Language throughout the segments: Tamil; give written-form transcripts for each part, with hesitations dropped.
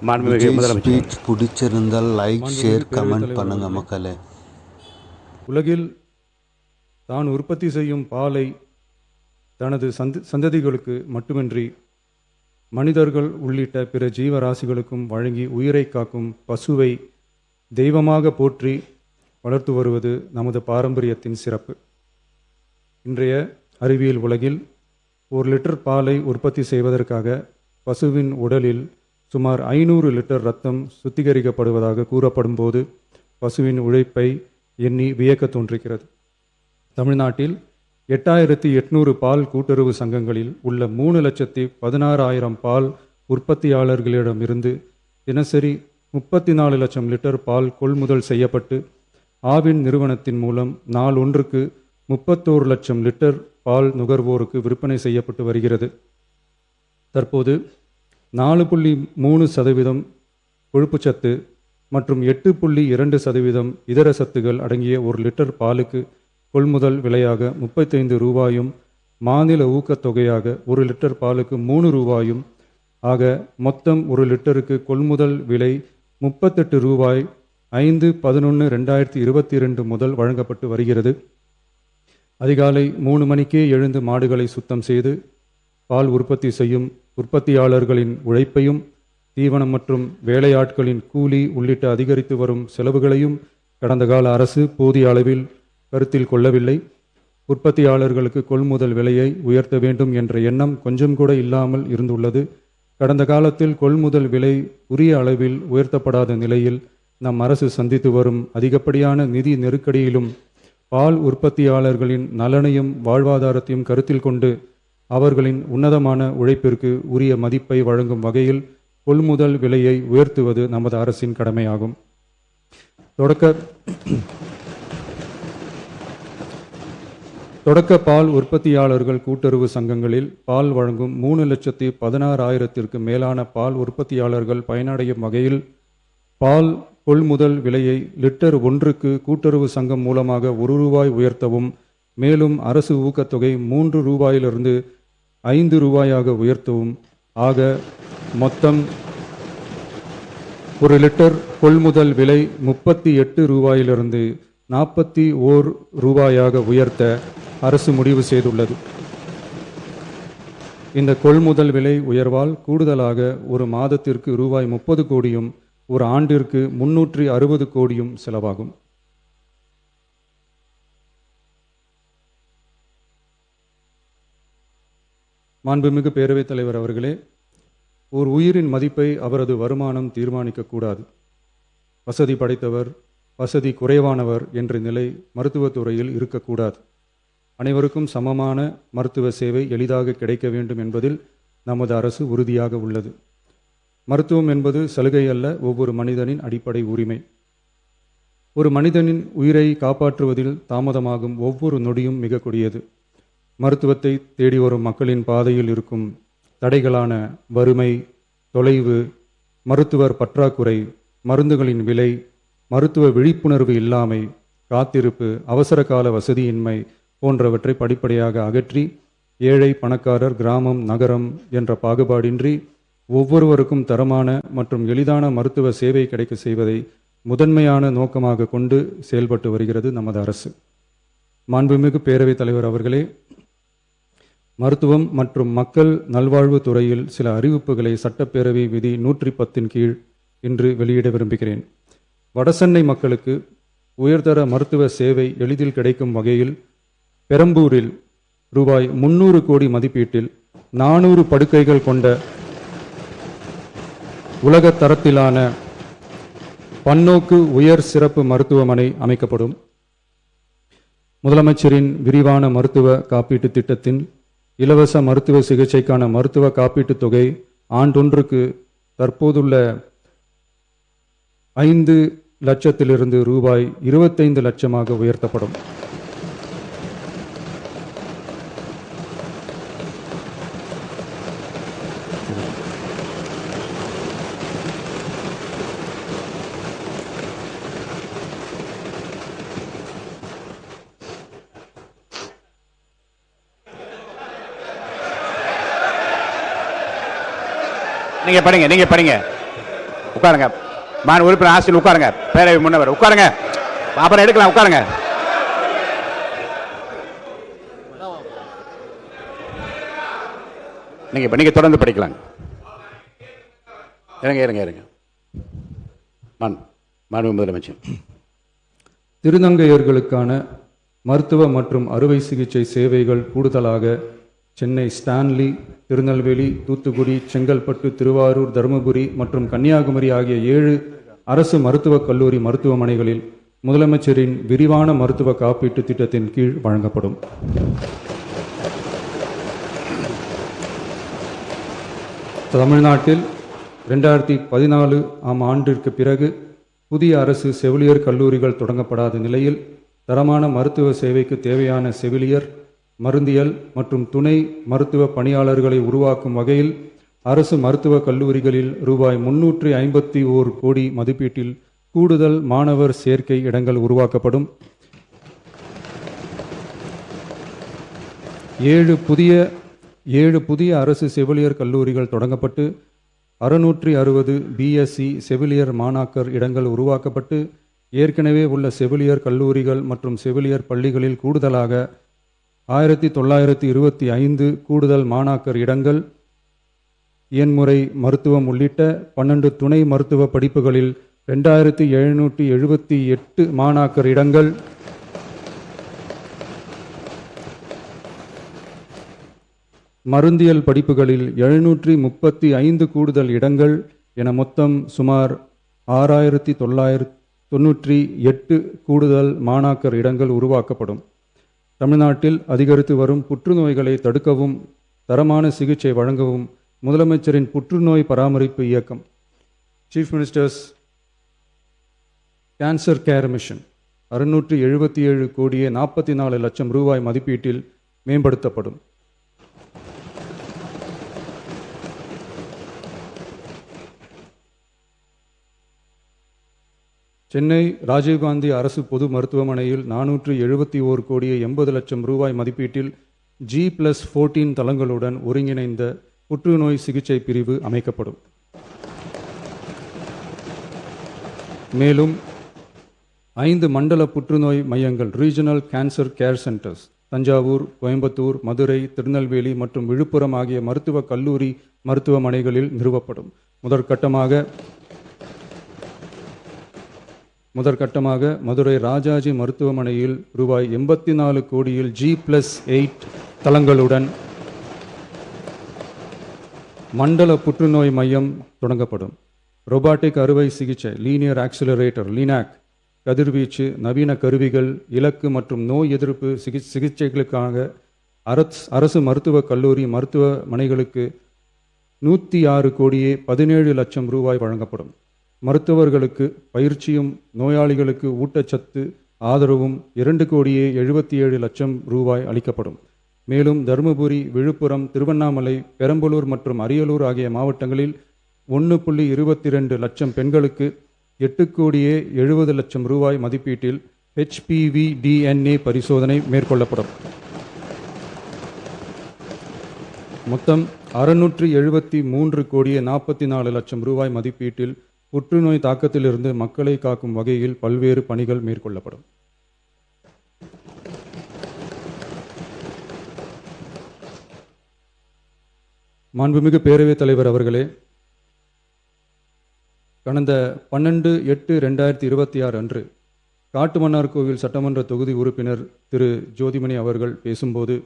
மாண்புமிகு முதலமைச்சர் ஸ்பீச் பிடிச்சிருந்தால் லைக் ஷேர் கமெண்ட் பண்ணுங்க மக்களே. உலகில் தான் உற்பத்தி செய்யும் பாலை தனது சந்ததிகளுக்கு மட்டுமின்றி மனிதர்கள் உள்ளிட்ட பிற ஜீவராசிகளுக்கும் வழங்கி உயிரை காக்கும் பசுவை தெய்வமாக போற்றி வளர்த்து வருவது நமது பாரம்பரியத்தின் சிறப்பு. இன்றைய அறிவியல் உலகில் 1 லிட்டர் பாலை உற்பத்தி செய்வதற்காக பசுவின் உடலில் சுமார் 500 லிட்டர் இரத்தம் சுத்திகரிக்கப்படுவதாக கூறப்படும் போது பசுவின் உழைப்பை எண்ணி வியக்க தோன்றுகிறது. தமிழ்நாட்டில் 8800 பால் கூட்டுறவு சங்கங்களில் உள்ள 3,16,000 பால் உற்பத்தியாளர்களிடமிருந்து தினசரி 34 லட்சம் லிட்டர் பால் கொள்முதல் செய்யப்பட்டு ஆவின் நிறுவனத்தின் மூலம் நாள் ஒன்றுக்கு 31 லட்சம் லிட்டர் பால் நுகர்வோருக்கு விற்பனை செய்யப்பட்டு வருகிறது. தற்போது 4.3% கொழுப்புச்சத்து மற்றும் 8.2% இதர சத்துகள் அடங்கிய 1 லிட்டர் பாலுக்கு கொள்முதல் விலையாக 35 ரூபாயும் மாநில ஊக்கத்தொகையாக 1 லிட்டர் பாலுக்கு 3 ரூபாயும் ஆக மொத்தம் 1 லிட்டருக்கு கொள்முதல் விலை 38 ரூபாய் 5/11/2022 முதல் வழங்கப்பட்டு வருகிறது. அதிகாலை 3 மணிக்கே எழுந்து மாடுகளை சுத்தம் செய்து பால் உற்பத்தி செய்யும் உற்பத்தியாளர்களின் உழைப்பையும் தீவனம் மற்றும் வேலையாட்களின் கூலி உள்ளிட்ட அதிகரித்து வரும் செலவுகளையும் கடந்த கால அரசு போதிய அளவில் கருத்தில் கொள்ளவில்லை. உற்பத்தியாளர்களுக்கு கொள்முதல் விலையை உயர்த்த வேண்டும் என்ற எண்ணம் கொஞ்சம் கூட இல்லாமல் இருந்துள்ளது. கடந்த காலத்தில் கொள்முதல் விலை உரிய அளவில் உயர்த்தப்படாத நிலையில் நம் அரசு சந்தித்து வரும் அதிகப்படியான நிதி நெருக்கடியிலும் பால் உற்பத்தியாளர்களின் நலனையும் வாழ்வாதாரத்தையும் கருத்தில் கொண்டு அவர்களின் உன்னதமான உழைப்பிற்கு உரிய மதிப்பை வழங்கும் வகையில் கொள்முதல் விலையை உயர்த்துவது நமது அரசின் கடமையாகும். தொடக்க பால் உற்பத்தியாளர்கள் கூட்டுறவு சங்கங்களில் பால் வழங்கும் 3,16,000 மேலான பால் உற்பத்தியாளர்கள் பயனடையும் வகையில் பால் கொள்முதல் விலையை லிட்டர் ஒன்றுக்கு கூட்டுறவு சங்கம் மூலமாக 1 ரூபாய் உயர்த்தவும், மேலும் அரசு ஊக்கத்தொகை 3 ரூபாயிலிருந்து 5 ரூபாயாக உயர்த்தவும் ஆக மொத்தம் 1 லிட்டர் கொள்முதல் விலை 38 ரூபாயிலிருந்து 41 ரூபாயாக உயர்த்த அரசு முடிவு செய்துள்ளது. இந்த கொள்முதல் விலை உயர்வால் கூடுதலாக ஒரு மாதத்திற்கு ரூபாய் 30 கோடியும் ஒரு ஆண்டிற்கு 360 கோடியும் செலவாகும். மாண்புமிகு பேரவைத் தலைவர் அவர்களே, ஒரு உயிரின் மதிப்பை அவரது வருமானம் தீர்மானிக்கக்கூடாது. வசதி படைத்தவர், வசதி குறைவானவர் என்ற நிலை மருத்துவத்துறையில் இருக்கக்கூடாது. அனைவருக்கும் சமமான மருத்துவ சேவை எளிதாக கிடைக்க வேண்டும் என்பதில் நமது அரசு உறுதியாக உள்ளது. மருத்துவம் என்பது சலுகை அல்ல, ஒவ்வொரு மனிதனின் அடிப்படை உரிமை. ஒரு மனிதனின் உயிரை காப்பாற்றுவதில் தாமதமாகும் ஒவ்வொரு நொடியும் மிக கொடியது. மருத்துவத்தை தேடி வரும் மக்களின் பாதையில் இருக்கும் தடைகளான வறுமை, தொலைவு, மருத்துவர் பற்றாக்குறை, மருந்துகளின் விலை, மருத்துவ விழிப்புணர்வு இல்லாமை, காத்திருப்பு, அவசர கால வசதியின்மை போன்றவற்றை படிப்படியாக அகற்றி ஏழை, பணக்காரர், கிராமம், நகரம் என்ற பாகுபாடின்றி ஒவ்வொருவருக்கும் தரமான மற்றும் எளிதான மருத்துவ சேவை கிடைக்க செய்வதை முதன்மையான நோக்கமாக கொண்டு செயல்பட்டு வருகிறது நமது அரசு. மாண்புமிகு பேரவைத் தலைவர் அவர்களே, மருத்துவம் மற்றும் மக்கள் நல்வாழ்வு துறையில் சில அறிவிப்புகளை சட்டப்பேரவை விதி 110 கீழ் இன்று வெளியிட விரும்புகிறேன். வடசென்னை மக்களுக்கு உயர்தர மருத்துவ சேவை எளிதில் கிடைக்கும் வகையில் பெரம்பூரில் ரூபாய் 300 கோடி மதிப்பீட்டில் 400 படுக்கைகள் கொண்ட உலக தரத்திலான பன்னோக்கு உயர் சிறப்பு மருத்துவமனை அமைக்கப்படும். முதலமைச்சரின் விரிவான மருத்துவ காப்பீட்டு திட்டத்தின் இலவச மருத்துவ சிகிச்சைக்கான மருத்துவ காப்பீட்டுத் தொகை ஆண்டொன்றுக்கு தற்போதுள்ள 5 லட்சத்திலிருந்து ரூபாய் 25 லட்சமாக உயர்த்தப்படும். நீங்க படிங்க. உட்காருங்க. மாண்பு உறுப்பினர் ஆசிரியர் உட்காருங்க. பேரவை முன்னவர் உட்காருங்க. அப்புறம் எடுக்கலாம். உட்காருங்க. நீங்க தொடர்ந்து படிக்கலாம். இருங்க. மாண்பு முதலமைச்சர். திருநங்கையர்களுக்கான மருத்துவ மற்றும் அறுவை சிகிச்சை சேவைகள் கூடுதலாக சென்னை ஸ்டான்லி, திருநெல்வேலி, தூத்துக்குடி, செங்கல்பட்டு, திருவாரூர், தருமபுரி மற்றும் கன்னியாகுமரி ஆகிய 7 அரசு மருத்துவக் கல்லூரி மருத்துவமனைகளில் முதலமைச்சரின் விரிவான மருத்துவ காப்பீட்டு திட்டத்தின் கீழ் வழங்கப்படும். தமிழ்நாட்டில் 2014 ஆண்டிற்கு பிறகு புதிய அரசு செவிலியர் கல்லூரிகள் தொடங்கப்படாத நிலையில் தரமான மருத்துவ சேவைக்கு தேவையான செவிலியர், மருந்தியல் மற்றும் துணை மருத்துவ பணியாளர்களை உருவாக்கும் வகையில் அரசு மருத்துவக் கல்லூரிகளில் ரூபாய் 351 கோடி மதிப்பீட்டில் கூடுதல் மாணவர் சேர்க்கை இடங்கள் உருவாக்கப்படும். 7 புதிய அரசு செவிலியர் கல்லூரிகள் தொடங்கப்பட்டு 660 பிஎஸ்சி செவிலியர் மாணாக்கர் இடங்கள் உருவாக்கப்பட்டு ஏற்கனவே உள்ள செவிலியர் கல்லூரிகள் மற்றும் செவிலியர் பள்ளிகளில் கூடுதலாக 1925 கூடுதல் மாணாக்கர் இடங்கள், இயன்முறை மருத்துவம் உள்ளிட்ட 12 துணை மருத்துவ படிப்புகளில் 2778 மாணாக்கர் இடங்கள், மருந்தியல் படிப்புகளில் 735 கூடுதல் இடங்கள் என மொத்தம் சுமார் 6998 கூடுதல் மாணாக்கர் இடங்கள் உருவாக்கப்படும். தமிழ்நாட்டில் அதிகரித்து வரும் புற்றுநோய்களை தடுக்கவும் தரமான சிகிச்சை வழங்கவும் முதலமைச்சரின் புற்றுநோய் பராமரிப்பு இயக்கம் chief minister's cancer care mission 677 கோடியே 44 லட்சம் ரூபாய் மதிப்பீட்டில் மேம்படுத்தப்படும். சென்னை ராஜீவ்காந்தி அரசு பொது மருத்துவமனையில் 471 கோடியே 80 லட்சம் ரூபாய் மதிப்பீட்டில் G+14 தளங்களுடன் ஒருங்கிணைந்த புற்றுநோய் சிகிச்சை பிரிவு அமைக்கப்படும். மேலும் 5 மண்டல புற்றுநோய் மையங்கள் regional cancer care centres Thanjavur, Coimbatore, Madurai, Tirunelveli மற்றும் விழுப்புரம் ஆகிய மருத்துவக் கல்லூரி மருத்துவமனைகளில் நிறுவப்படும். முதற்கட்டமாக மதுரை ராஜாஜி மருத்துவமனையில் ரூபாய் 84 கோடியில் G+8 தளங்களுடன் மண்டல புற்றுநோய் மையம் தொடங்கப்படும். ரொபாட்டிக் அறுவை சிகிச்சை லீனியர் ஆக்சிலரேட்டர் லீனாக், கதிர்வீச்சு, நவீன கருவிகள், இலக்கு மற்றும் நோய் எதிர்ப்பு சிகிச்சைகளுக்காக அரசு மருத்துவக் கல்லூரி மருத்துவமனைகளுக்கு 106 கோடியே 17 லட்சம் ரூபாய் வழங்கப்படும். மருத்துவர்களுக்கு பயிற்சியும் நோயாளிகளுக்கு ஊட்டச்சத்து ஆதரவும் 2 கோடியே 77 லட்சம் ரூபாய் அளிக்கப்படும். மேலும் தருமபுரி, விழுப்புரம், திருவண்ணாமலை, பெரம்பலூர் மற்றும் அரியலூர் ஆகிய மாவட்டங்களில் 1.22 லட்சம் பெண்களுக்கு 8 கோடியே 70 லட்சம் ரூபாய் மதிப்பீட்டில் HPV DNA பரிசோதனை மேற்கொள்ளப்படும். மொத்தம் 673 கோடியே 44 லட்சம் ரூபாய் மதிப்பீட்டில் புற்றுநோய் தாக்கத்திலிருந்து மக்களை காக்கும் வகையில் பல்வேறு பணிகள் மேற்கொள்ளப்படும். மாண்புமிகு பேரவைத் தலைவர் அவர்களே, கடந்த 12/8/2026 அன்று காட்டுமன்னார்கோவில் சட்டமன்ற தொகுதி உறுப்பினர் திரு ஜோதிமணி அவர்கள் பேசும்போது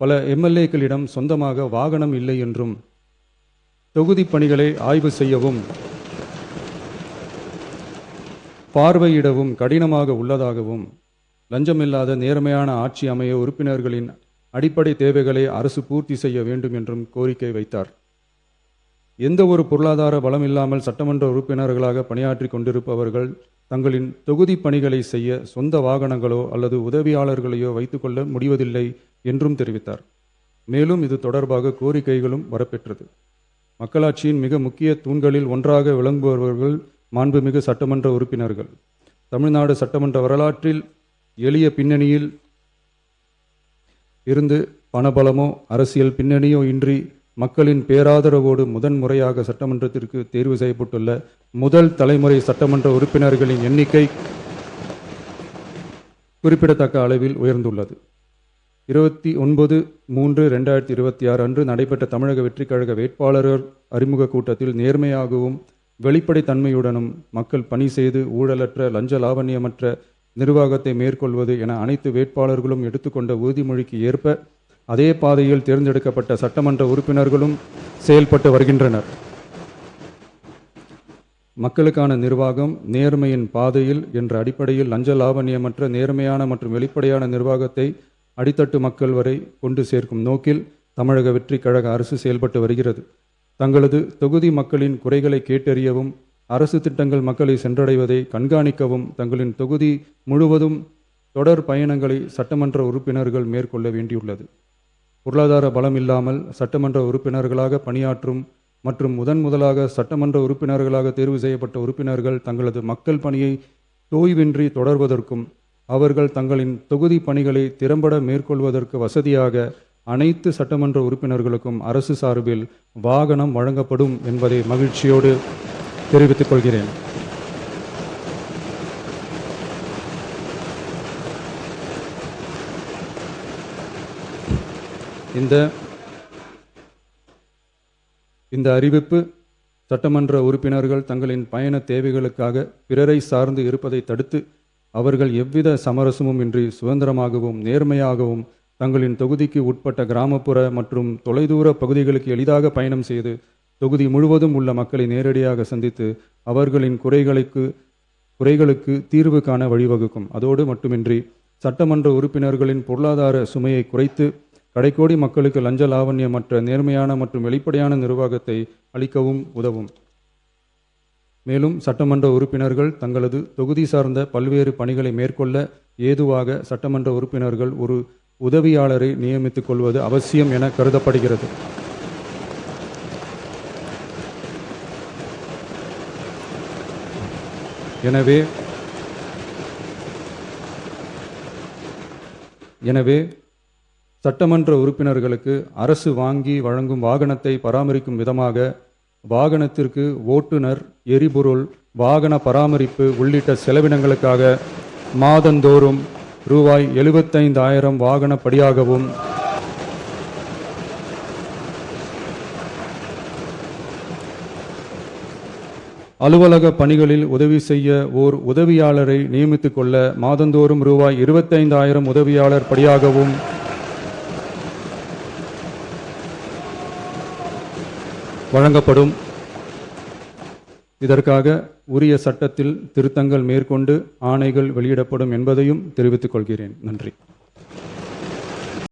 பல எம்எல்ஏக்களிடம் சொந்தமாக வாகனம் இல்லை என்றும் தொகுதி பணிகளை ஆய்வு செய்யவும் பார்வையிடவும் கடினமாக உள்ளதாகவும் லஞ்சமில்லாத நேர்மையான ஆட்சி அமைய உறுப்பினர்களின் அடிப்படை தேவைகளை அரசு பூர்த்தி செய்ய வேண்டும் என்றும் கோரிக்கை வைத்தார். எந்த ஒரு பொருளாதார பலம் இல்லாமல் சட்டமன்ற உறுப்பினர்களாக பணியாற்றி கொண்டிருப்பவர்கள் தங்களின் தொகுதி பணிகளை செய்ய சொந்த வாகனங்களோ அல்லது உதவியாளர்களையோ வைத்துக்கொள்ள முடிவதில்லை என்றும் தெரிவித்தார். மேலும் இது தொடர்பாக கோரிக்கைகளும் வரப்பெற்றது. மக்களாட்சியின் மிக முக்கிய தூண்களில் ஒன்றாக விளங்குபவர்கள் மாண்புமிகு சட்டமன்ற உறுப்பினர்கள். தமிழ்நாடு சட்டமன்ற வரலாற்றில் எளிய பின்னணியில் இருந்து பணபலமோ அரசியல் பின்னணியோ இன்றி மக்களின் பேராதரவோடு முதன்முறையாக சட்டமன்றத்திற்கு தேர்வு செய்யப்பட்டுள்ள முதல் தலைமுறை சட்டமன்ற உறுப்பினர்களின் எண்ணிக்கை குறிப்பிடத்தக்க அளவில் உயர்ந்துள்ளது. 29/3/2026 அன்று நடைபெற்ற தமிழக வெற்றிக் கழக வேட்பாளர் அறிமுக கூட்டத்தில் நேர்மையாகவும் வெளிப்படைத்தன்மையுடனும் மக்கள் பணி செய்து ஊழலற்ற லஞ்ச லாவண்யமற்ற நிர்வாகத்தை மேற்கொள்வது என அனைத்து வேட்பாளர்களும் எடுத்துக்கொண்ட உறுதிமொழிக்கு ஏற்ப அதே பாதையில் தேர்ந்தெடுக்கப்பட்ட சட்டமன்ற உறுப்பினர்களும் செயல்பட்டு வருகின்றனர். மக்களுக்கான நிர்வாகம் நேர்மையின் பாதையில் என்ற அடிப்படையில் லஞ்ச லாவண்யமற்ற நேர்மையான மற்றும் வெளிப்படையான நிர்வாகத்தை அடித்தட்டு மக்கள் வரை கொண்டு சேர்க்கும் நோக்கில் தமிழக வெற்றிக் கழக அரசு செயல்பட்டு வருகிறது. தங்களது தொகுதி மக்களின் குறைகளை கேட்டறியவும் அரசு திட்டங்கள் மக்களை சென்றடைவதை கண்காணிக்கவும் தங்களின் தொகுதி முழுவதும் தொடர் பயணங்களை சட்டமன்ற உறுப்பினர்கள் மேற்கொள்ள வேண்டியுள்ளது. பொருளாதார பலம் இல்லாமல் சட்டமன்ற உறுப்பினர்களாக பணியாற்றும் மற்றும் முதலாக சட்டமன்ற உறுப்பினர்களாக தேர்வு செய்யப்பட்ட உறுப்பினர்கள் தங்களது மக்கள் பணியை தோய்வின்றி தொடர்வதற்கும் அவர்கள் தங்களின் தொகுதி பணிகளை திறம்பட மேற்கொள்வதற்கு வசதியாக அனைத்து சட்டமன்ற உறுப்பினர்களுக்கும் அரசு சார்பில் வாகனம் வழங்கப்படும் என்பதை மகிழ்ச்சியோடு தெரிவித்துக் கொள்கிறேன். இந்த அறிவிப்பு சட்டமன்ற உறுப்பினர்கள் தங்களின் பயண தேவைகளுக்காக பிறரை சார்ந்து இருப்பதை தடுத்து அவர்கள் எவ்வித சமரசமும் இன்றி சுதந்திரமாகவும் நேர்மையாகவும் தங்களின் தொகுதிக்கு உட்பட்ட கிராமப்புற மற்றும் தொலைதூர பகுதிகளுக்கு எளிதாக பயணம் செய்து தொகுதி முழுவதும் உள்ள மக்களை நேரடியாக சந்தித்து அவர்களின் குறைகளுக்கு தீர்வு காண வழிவகுக்கும். அதோடு மட்டுமின்றி சட்டமன்ற உறுப்பினர்களின் பொருளாதார சுமையை குறைத்து கடைக்கோடி மக்களுக்கு லஞ்ச லாவண்யமற்ற நேர்மையான மற்றும் வெளிப்படையான நிர்வாகத்தை அளிக்கவும் உதவும். மேலும் சட்டமன்ற உறுப்பினர்கள் தங்களது தொகுதி சார்ந்த பல்வேறு பணிகளை மேற்கொள்ள ஏதுவாக சட்டமன்ற உறுப்பினர்கள் ஒரு உதவியாளரை நியமித்துக் கொள்வது அவசியம் என கருதப்படுகிறது. எனவே சட்டமன்ற உறுப்பினர்களுக்கு அரசு வாங்கி வழங்கும் வாகனத்தை பராமரிக்கும் விதமாக வாகனத்திற்கு ஓட்டுநர், எரிபொருள், வாகன பராமரிப்பு உள்ளிட்ட செலவினங்களுக்காக மாதந்தோறும் ரூபாய் 75,000 வாகன படியாகவும் அலுவலக பணிகளில் உதவி செய்ய ஓர் உதவியாளரை நியமித்துக் கொள்ள மாதந்தோறும் ரூபாய் 25,000 உதவியாளர் படியாகவும் வழங்கப்படும். இதற்காக உரிய சட்டத்தில் திருத்தங்கள் மேற்கொண்டு ஆணைகள் வெளியிடப்படும் என்பதையும் தெரிவித்துக் கொள்கிறேன். நன்றி.